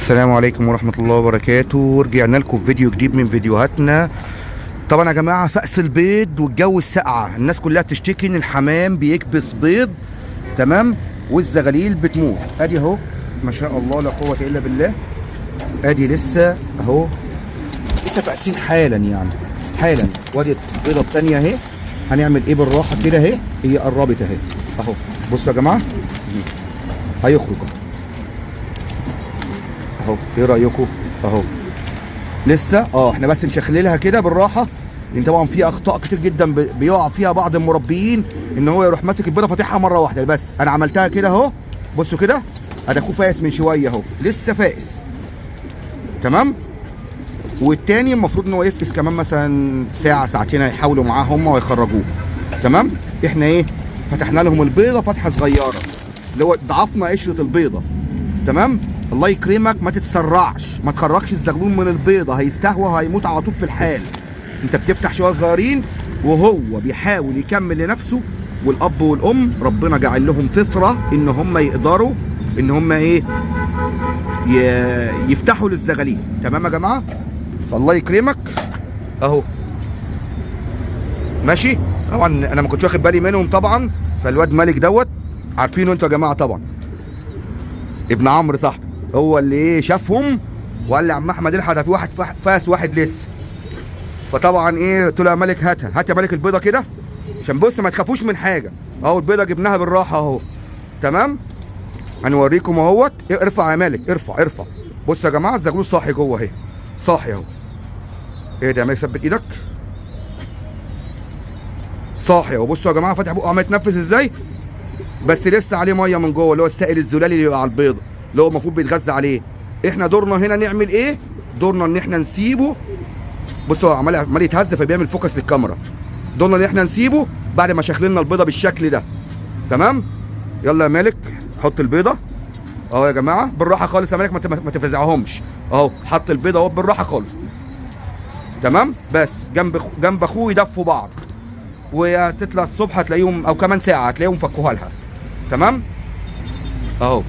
السلام عليكم ورحمة الله وبركاته. رجعنا لكم في فيديو جديد من فيديوهاتنا. طبعا يا جماعة فأس البيض والجو الساقعة، الناس كلها بتشتكي ان الحمام بيكبس بيض، تمام، والزغاليل بتموت. ادي اهو ما شاء الله لا قوة الا بالله، ادي لسه اهو لسه فأسين حالا يعني حالا. وادي البيضة التانية اهي. هنعمل ايه بالراحة كده اهي، هي قربت اهي اهو. بصوا يا جماعة هيخرج اهو، ايه رايكم اهو لسه احنا بس نشخللها كده بالراحه، لان طبعا في اخطاء كتير جدا بيقع فيها بعض المربيين، ان هو يروح ماسك البيضه فاتحها مره واحده. بس انا عملتها كده اهو، بصوا كده ادي اخوه فايس من شويه اهو، لسه فايس تمام. والتاني المفروض ان هو يفقس كمان مثلا ساعه ساعتين، هيحاولوا معاه هم ويخرجوه تمام. احنا ايه فتحنا لهم البيضه فتحه صغيره، اللي هو ضعفنا قشره البيضه تمام. الله يكرمك ما تتسرعش، ما تخرجش الزغلول من البيضه، هيستهوى هيموت على طول في الحال. انت بتفتح شويه صغيرين وهو بيحاول يكمل لنفسه، والاب والام ربنا جعل لهم فطره ان هم يقدروا ان هم ايه يفتحوا للزغاليل تمام يا جماعه. فالله يكرمك اهو ماشي. طبعا انا ما كنتش واخد بالي منهم طبعا، فالواد مالك دوت عارفينه انتوا يا جماعه طبعا، ابن عمرو صاحبي، هو اللي ايه شافهم وقال لي يا عم احمد الحق ده في واحد فاس واحد لسه. فطبعا ايه قلت له يا مالك هات يا مالك البيضه كده، عشان بص ما تخافوش من حاجه اهو. البيضه جبناها بالراحه اهو تمام. هنوريكم اهوت. ارفع يا مالك، ارفع. بصوا يا جماعه الزغلول صاحي جوه اهي، صاحي اهو. ايه ده يا مالك، ثبت ايدك، صاحي اهو. بصوا يا جماعه فاتح بقه عمال يتنفس ازاي، بس لسه عليه ميه من جوه، اللي هو السائل الزلالي اللي بيبقى على البيضه، اللي هو المفروض بيتغذى عليه. احنا دورنا هنا نعمل ايه؟ دورنا ان احنا نسيبه. بصوا عمال يتهز فبيعمل فوكس للكاميرا. دورنا ان احنا نسيبه بعد ما شخلنا البيضه بالشكل ده تمام. يلا يا مالك حط البيضه اهو يا جماعه بالراحه خالص يا مالك، ما تفزعهمش اهو. حط البيضه اهو بالراحه خالص تمام. بس جنب اخوه يدفوا بعض، وهتطلع الصبح هتلاقيهم او كمان ساعه هتلاقيهم فكوها لها تمام اهو.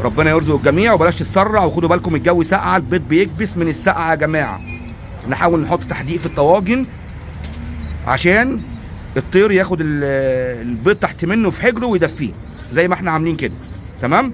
ربنا يرزق الجميع وبلاش تتسرع، وخدوا بالكم الجو ساقعه، البيض بيكبس من السقعه يا جماعه. نحاول نحط تحديق في الطواجن عشان الطير ياخد البيض تحت منه في حجره ويدفيه زي ما احنا عاملين كده تمام.